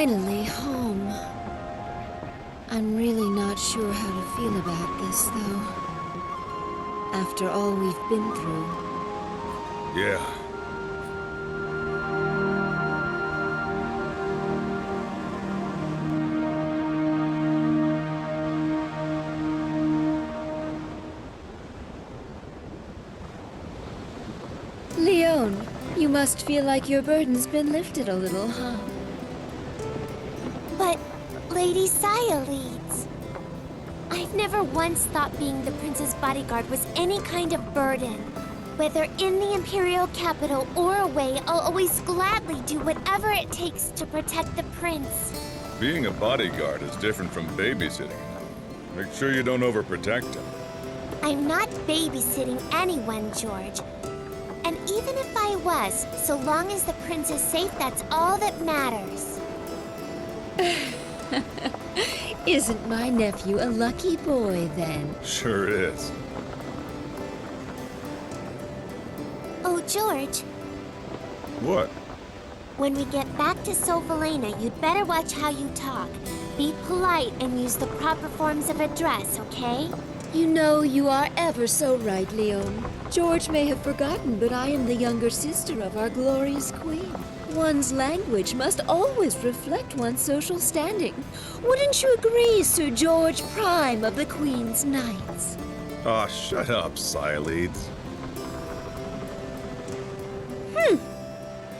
Finally home. I'm really not sure how to feel about this, though. After all we've been through. Yeah. Leon, you must feel like your burden's been lifted a little, huh? But Lady Saya leads. I've never once thought being the prince's bodyguard was any kind of burden. Whether in the Imperial capital or away, I'll always gladly do whatever it takes to protect the prince. Being a bodyguard is different from babysitting. Make sure you don't overprotect him. I'm not babysitting anyone, George. And even if I was, so long as the prince is safe, that's all that matters. Isn't my nephew a lucky boy, then? Sure is. Oh, George, What? when we get back to Sovalena, you'd better watch how you talk. Be polite and use the proper forms of address, okay? You know you are ever so right, Leon. George may have forgotten, but I am the younger sister of our glorious queen. One's language must always reflect one's social standing. Wouldn't you agree, Sir George Prime of the Queen's Knights? Aw, shut up, Sileads.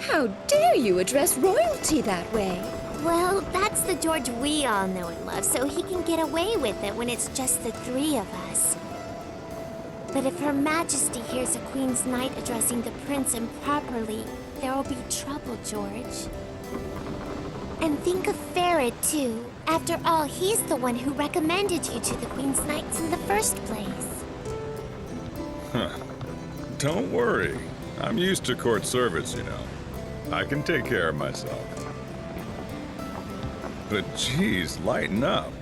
How dare you address royalty that way? Well, that's the George we all know and love, so he can get away with it when it's just the three of us. But if Her Majesty hears a Queen's Knight addressing the prince improperly, there will be trouble, George. And think of Farad, too. After all, he's the one who recommended you to the Queen's Knights in the first place. Huh. Don't worry. I'm used to court service, you know. I can take care of myself. But geez, lighten up.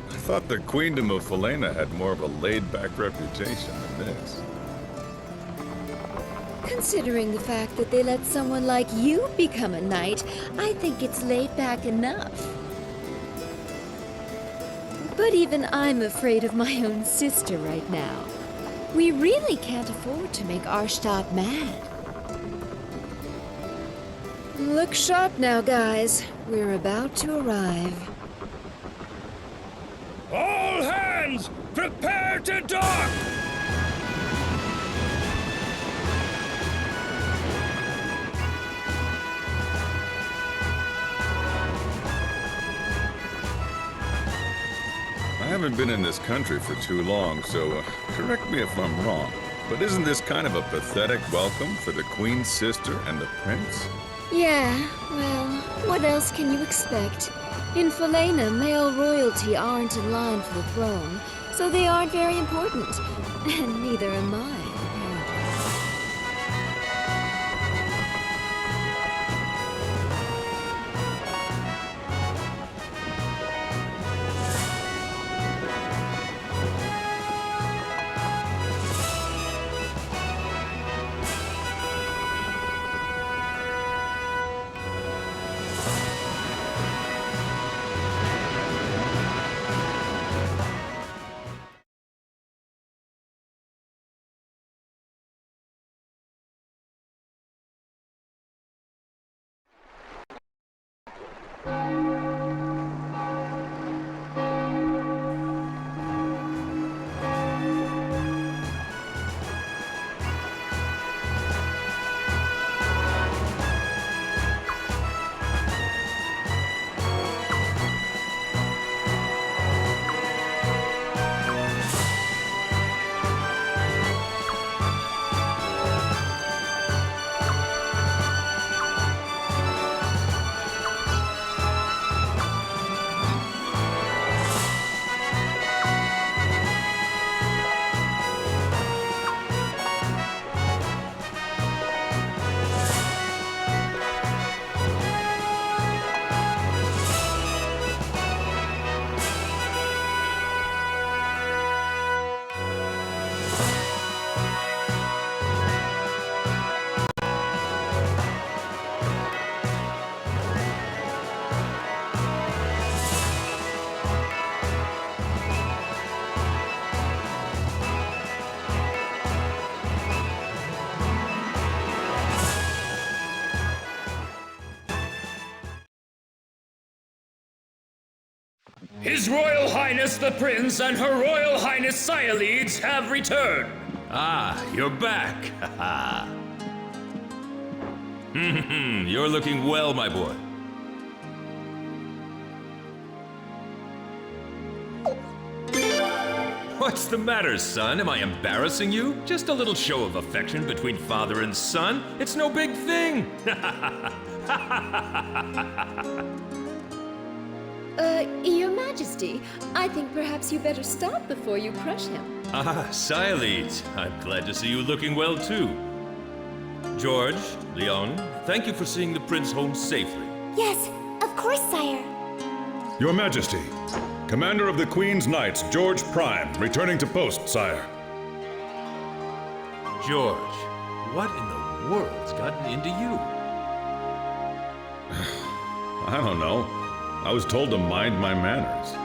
I thought the Queendom of Felena had more of a laid-back reputation than this. Considering the fact that they let someone like you become a knight, I think it's laid back enough. But even I'm afraid of my own sister right now. We really can't afford to make Arshtat mad. Look sharp now, guys. We're about to arrive. All hands, prepare to dock! I haven't been in this country for too long, so correct me if I'm wrong. But isn't this kind of a pathetic welcome for the Queen's sister and the prince? Yeah, well, what else can you expect? In Felena, male royalty aren't in line for the throne, so they aren't very important. And neither am I. His Royal Highness the Prince and Her Royal Highness Cyalides have returned. Ah, you're back. Haha. You're looking well, my boy. What's the matter, son? Am I embarrassing you? Just a little show of affection between father and son. It's no big thing. Your Majesty, I think perhaps you better stop before you crush him. Ah, Cyalides. I'm glad to see you looking well, too. George, Leon, thank you for seeing the prince home safely. Yes, of course, sire. Your Majesty, Commander of the Queen's Knights, George Prime, returning to post, sire. George, what in the world's gotten into you? I don't know. I was told to mind my manners.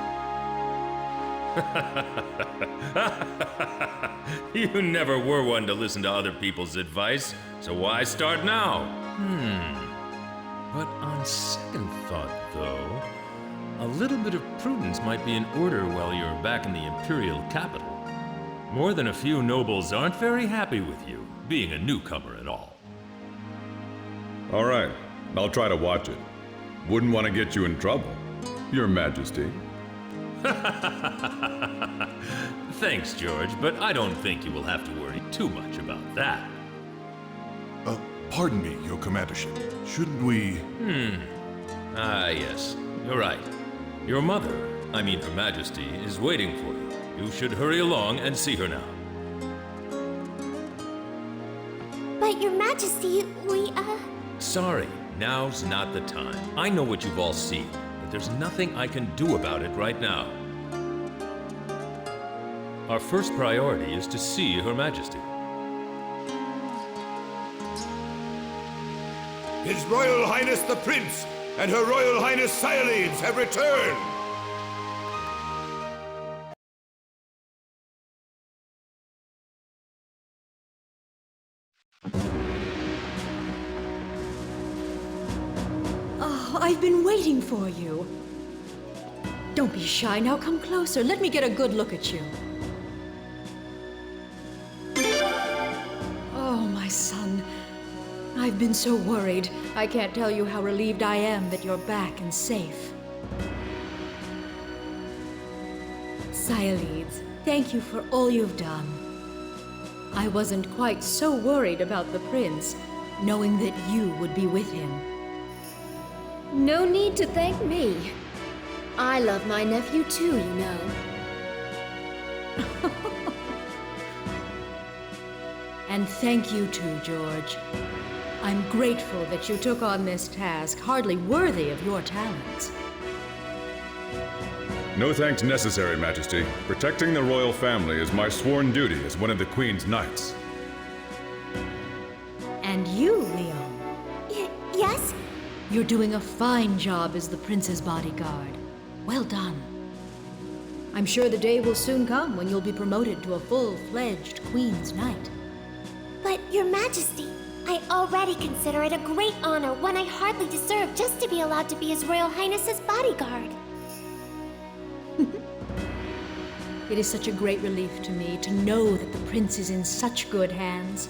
You never were one to listen to other people's advice, so why start now? But on second thought, though, a little bit of prudence might be in order while you're back in the Imperial capital. More than a few nobles aren't very happy with you, being a newcomer at all. All right, I'll try to watch it. Wouldn't want to get you in trouble, Your Majesty. Thanks, George, but I don't think you will have to worry too much about that. Pardon me, Your Commandership. Shouldn't we... Ah, yes, you're right. Your mother, I mean Her Majesty, is waiting for you. You should hurry along and see her now. But, Your Majesty, we, Sorry, now's not the time. I know what you've all seen, but there's nothing I can do about it right now. Our first priority is to see Her Majesty. His Royal Highness the Prince and Her Royal Highness Cyalides have returned! Oh, I've been waiting for you. Don't be shy, now come closer. Let me get a good look at you. Oh, my son. I've been so worried. I can't tell you how relieved I am that you're back and safe. Cyalides, thank you for all you've done. I wasn't quite so worried about the prince, knowing that you would be with him. No need to thank me. I love my nephew too, you know. And thank you too, George. I'm grateful that you took on this task, hardly worthy of your talents. No thanks necessary, Majesty. Protecting the royal family is my sworn duty as one of the Queen's Knights. And you, Leon. Yes? You're doing a fine job as the prince's bodyguard. Well done. I'm sure the day will soon come when you'll be promoted to a full-fledged Queen's Knight. But, Your Majesty, I already consider it a great honor, one I hardly deserve, just to be allowed to be His Royal Highness's bodyguard. It is such a great relief to me to know that the prince is in such good hands.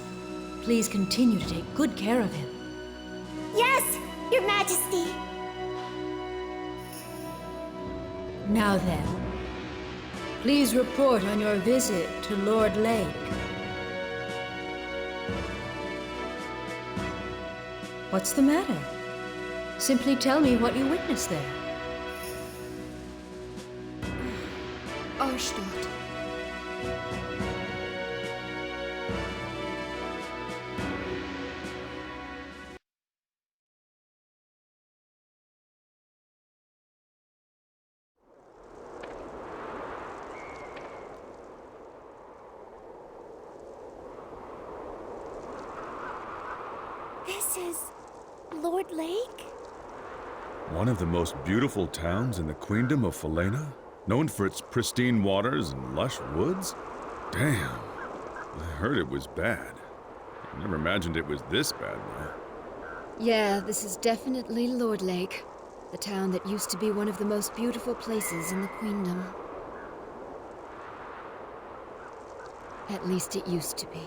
Please continue to take good care of him. Yes, Your Majesty! Now then, please report on your visit to Lord Lake. What's the matter? Simply tell me what you witnessed there. Arstadt. This is Lord Lake? One of the most beautiful towns in the Queendom of Falena? Known for its pristine waters and lush woods? Damn. I heard it was bad. I never imagined it was this bad, though. Yeah, this is definitely Lord Lake. The town that used to be one of the most beautiful places in the Queendom. At least it used to be.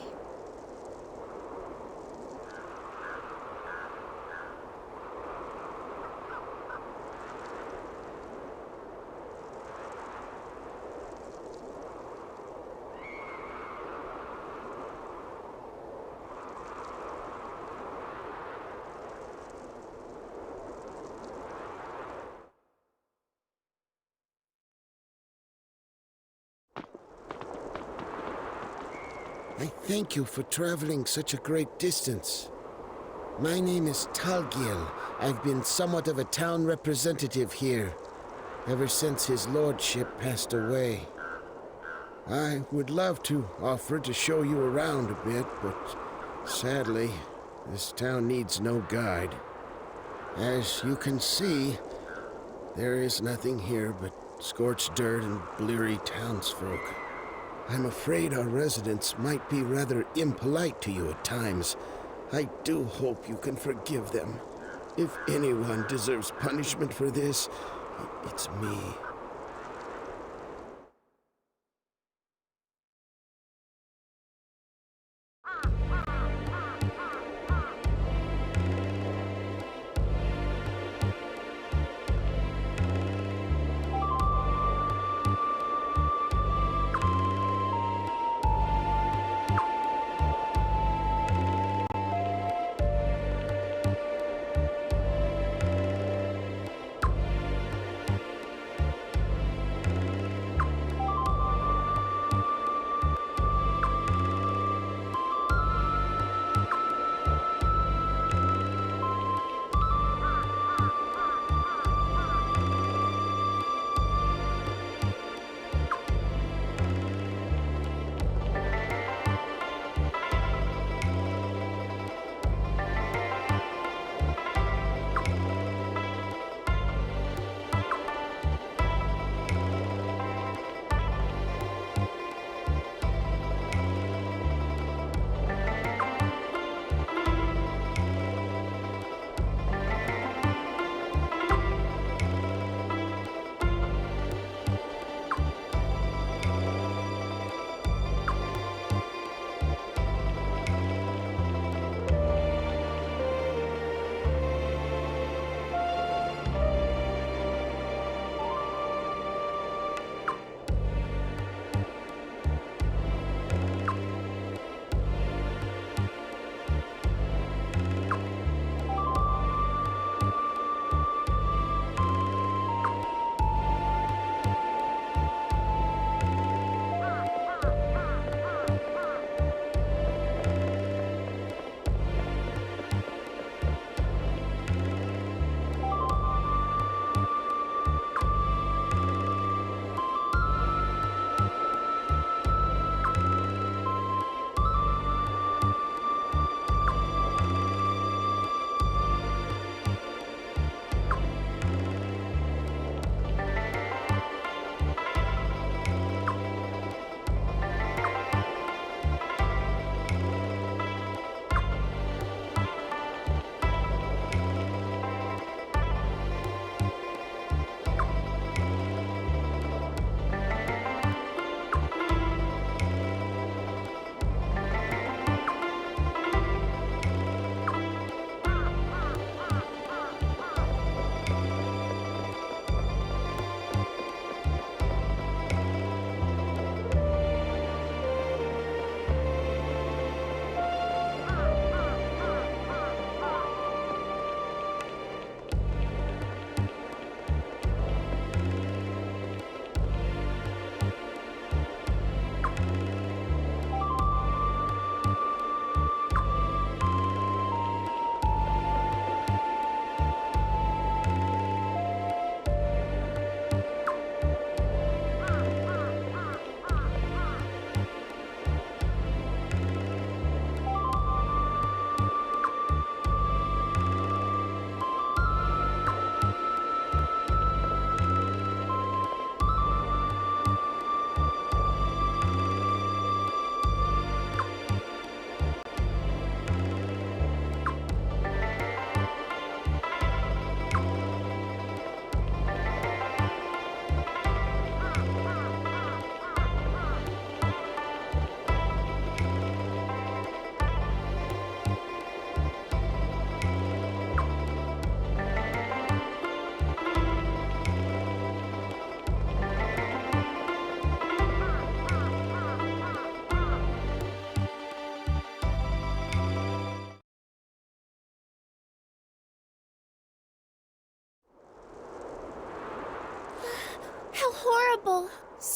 I thank you for traveling such a great distance. My name is Talgil. I've been somewhat of a town representative here, ever since his lordship passed away. I would love to offer to show you around a bit, but sadly, this town needs no guide. As you can see, there is nothing here but scorched dirt and bleary townsfolk. I'm afraid our residents might be rather impolite to you at times. I do hope you can forgive them. If anyone deserves punishment for this, it's me.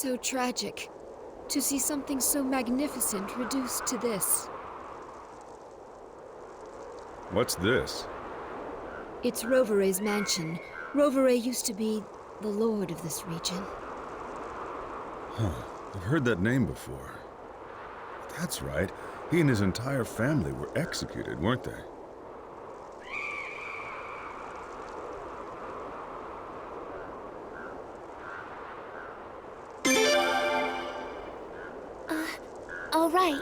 So tragic. To see something so magnificent reduced to this. What's this? It's Rovere's mansion. Rovere used to be the lord of this region. Huh. I've heard that name before. That's right. He and his entire family were executed, weren't they? All right.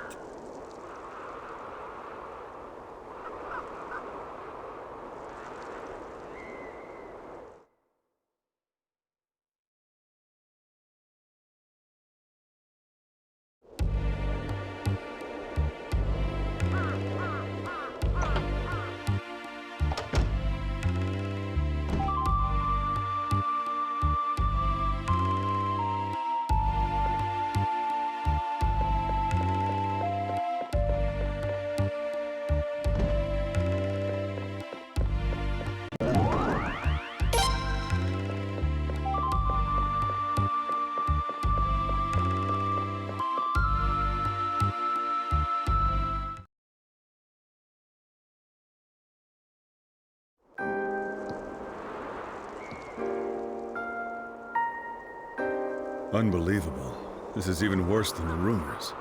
Unbelievable. This is even worse than the rumors.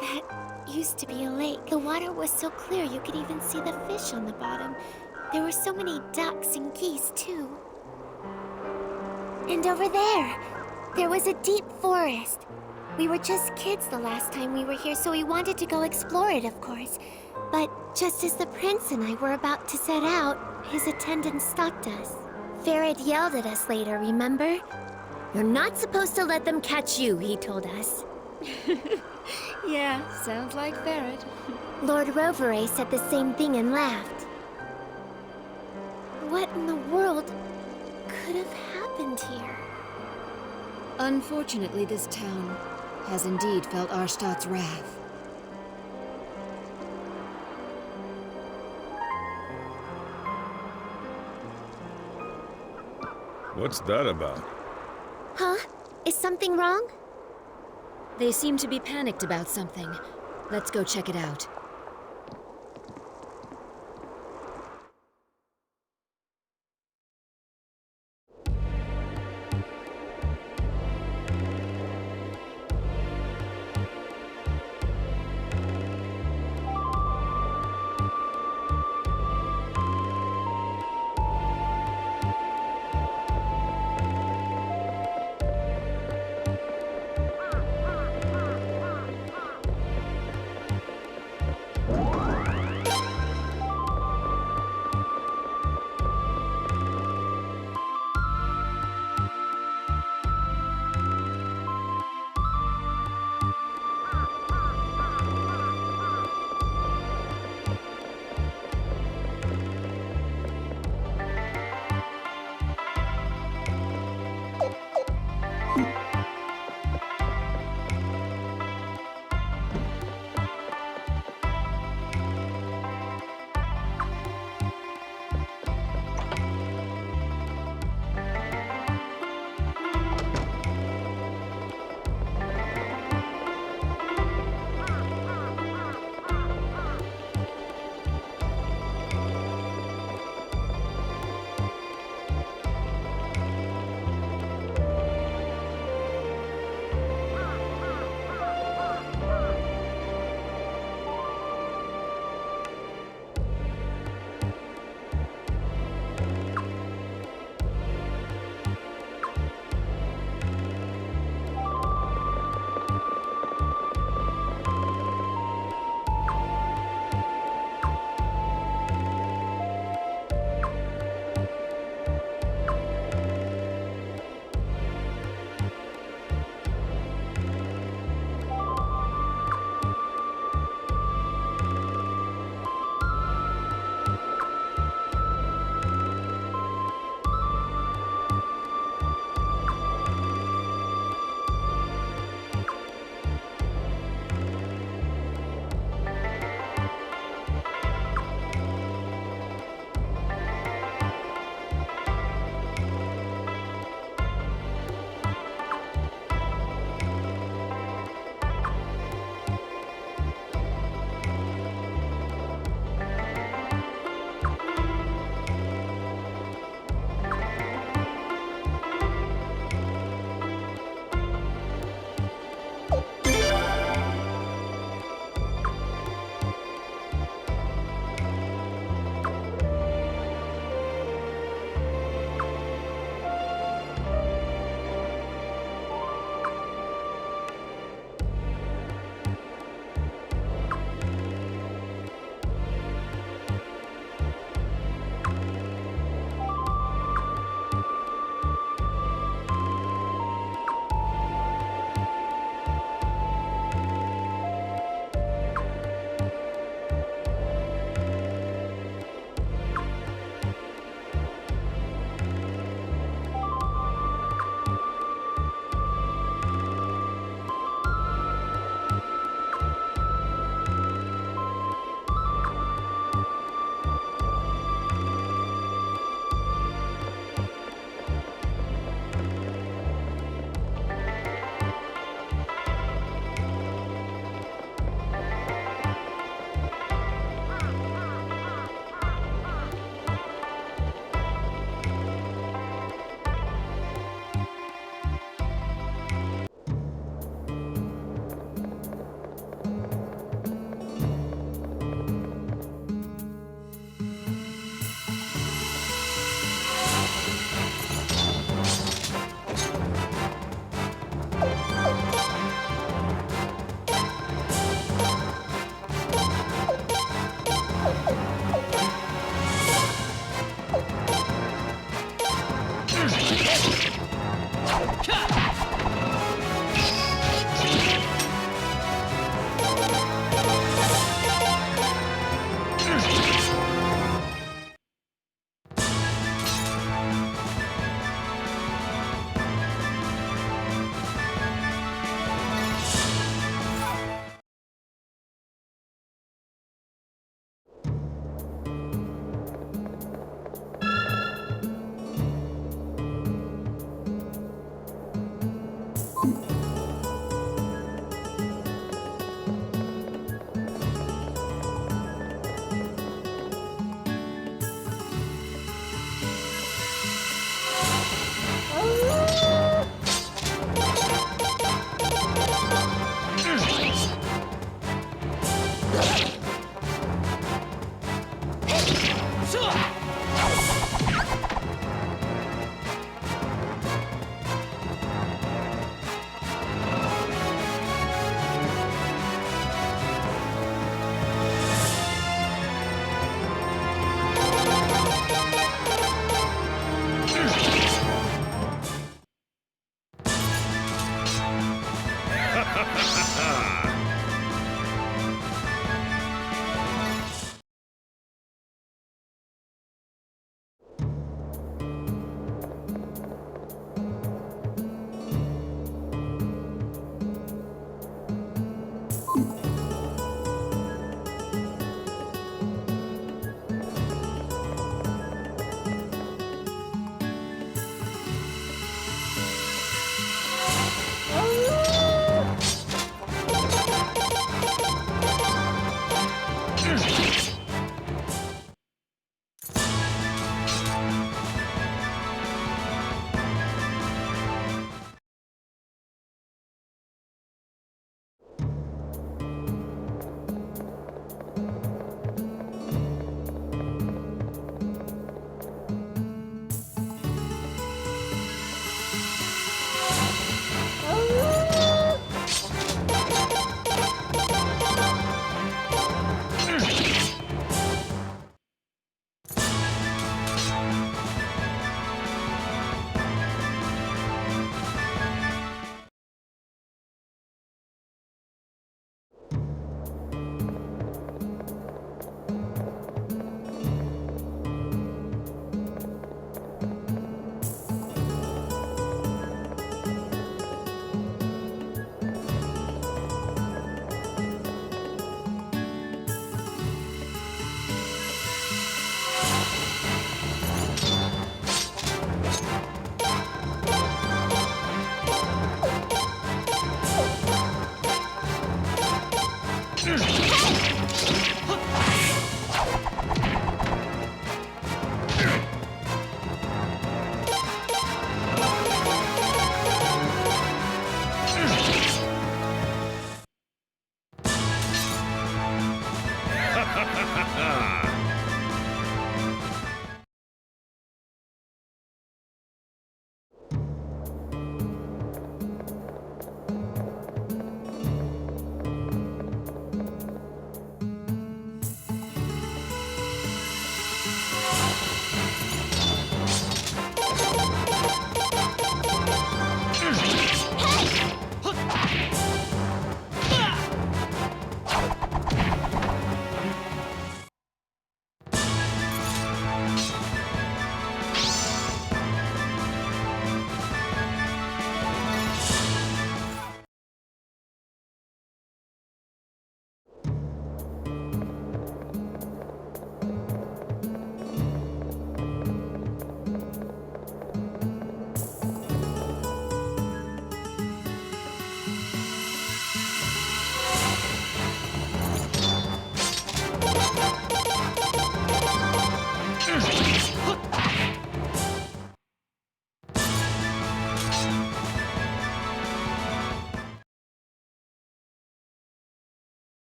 That used to be a lake. The water was so clear you could even see the fish on the bottom. There were so many ducks and geese, too. And over there was a deep forest. We were just kids the last time we were here, so we wanted to go explore it, of course. But just as the prince and I were about to set out, his attendant stopped us. Farad yelled at us later, remember? You're not supposed to let them catch you, he told us. Yeah, sounds like Farad. Lord Rovere said the same thing and laughed. What in the world could have happened here? Unfortunately, this town has indeed felt Arstad's wrath. What's that about? Huh? Is something wrong? They seem to be panicked about something. Let's go check it out.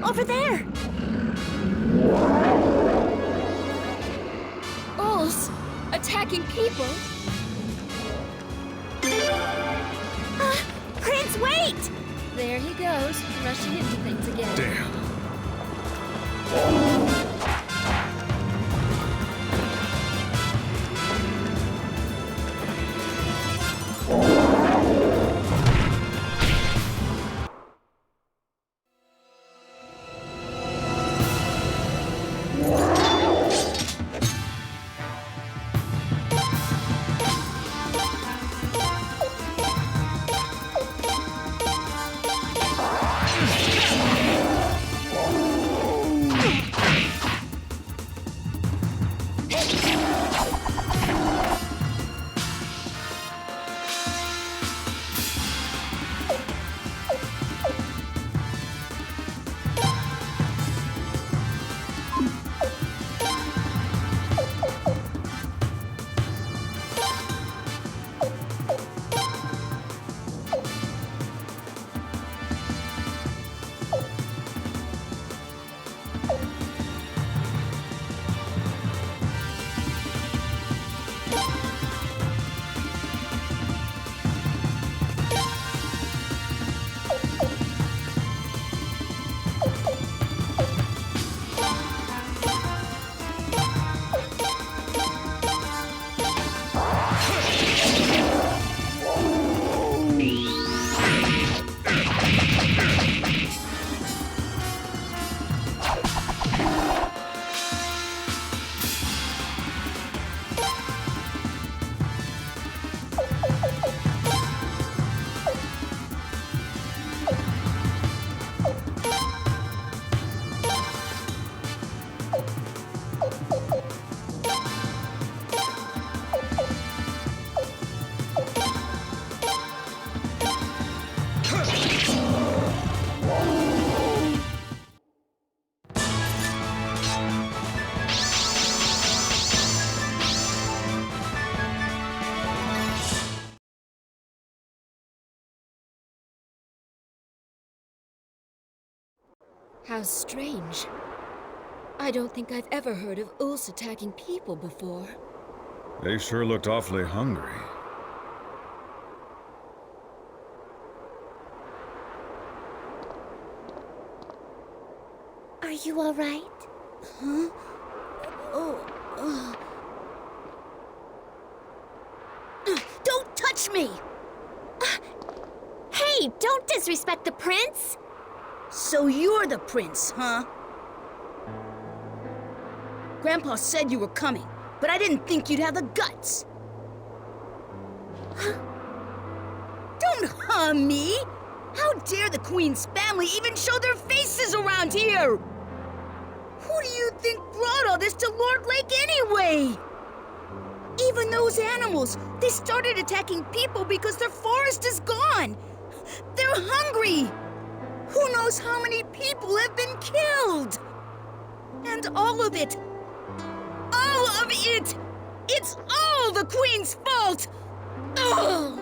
Over there! Ulls! Attacking people? Prince, wait! There he goes, rushing into things again. Damn. How strange. I don't think I've ever heard of Ulls attacking people before. They sure looked awfully hungry. Are you all right? Huh? Don't touch me! Hey, don't disrespect the prince! So you're the prince, huh? Grandpa said you were coming, but I didn't think you'd have the guts. Don't harm me! How dare the Queen's family even show their faces around here? Who do you think brought all this to Lord Lake anyway? Even those animals, they started attacking people because their forest is gone. They're hungry. Who knows how many people have been killed? And all of it, it's all the Queen's fault! Ugh!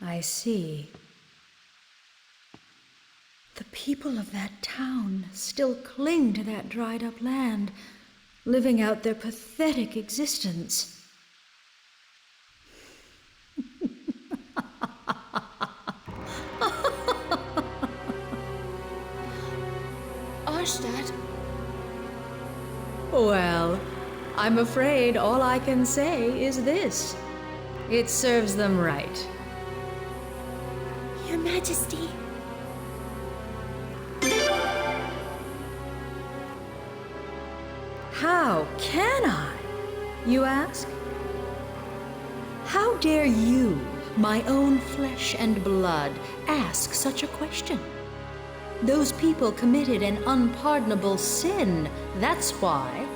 I see. The people of that town still cling to that dried-up land, living out their pathetic existence. Arstad? Well, I'm afraid all I can say is this. It serves them right. Your Majesty. How can I, you ask? How dare you, my own flesh and blood, ask such a question? Those people committed an unpardonable sin, that's why.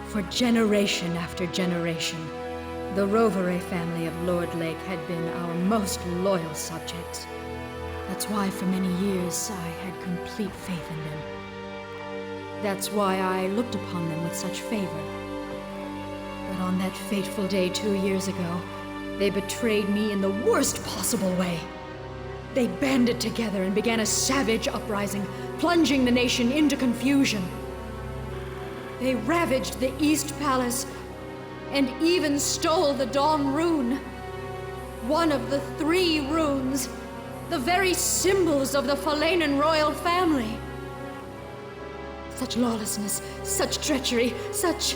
For generation after generation, The Rovere family of Lord Lake had been our most loyal subjects. That's why for many years I had complete faith in them. That's why I looked upon them with such favor. But on that fateful day 2 years ago, they betrayed me in the worst possible way. They banded together and began a savage uprising, plunging the nation into confusion. They ravaged the East Palace and even stole the Dawn Rune. One of the 3 runes, the very symbols of the Falanan royal family. Such lawlessness, such treachery, such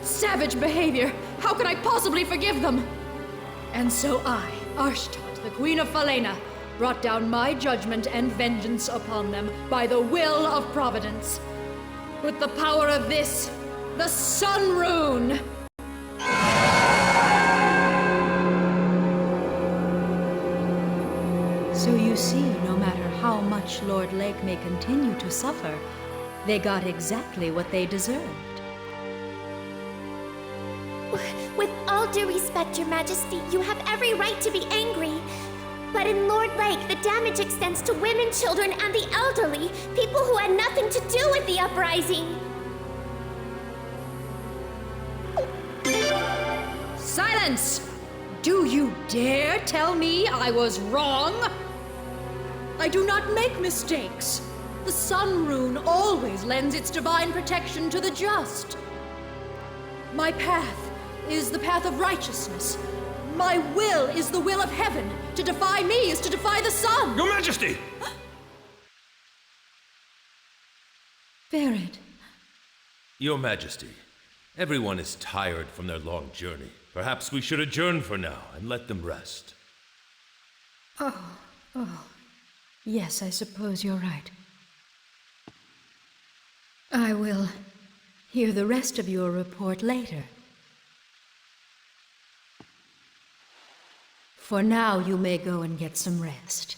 savage behavior. How could I possibly forgive them? And so I, Arshtot, the Queen of Falena, brought down my judgment and vengeance upon them by the will of Providence. With the power of this, the Sun Rune! So you see, no matter how much Lord Lake may continue to suffer, they got exactly what they deserved. With all due respect, Your Majesty, you have every right to be angry. But in Lord Lake, the damage extends to women, children, and the elderly, people who had nothing to do with the uprising. Silence! Do you dare tell me I was wrong? I do not make mistakes. The Sun Rune always lends its divine protection to the just. My path is the path of righteousness. My will is the will of heaven. To defy me is to defy the sun. Your Majesty! Ferid. Your Majesty, everyone is tired from their long journey. Perhaps we should adjourn for now and let them rest. Yes, I suppose you're right. I will hear the rest of your report later. For now, you may go and get some rest.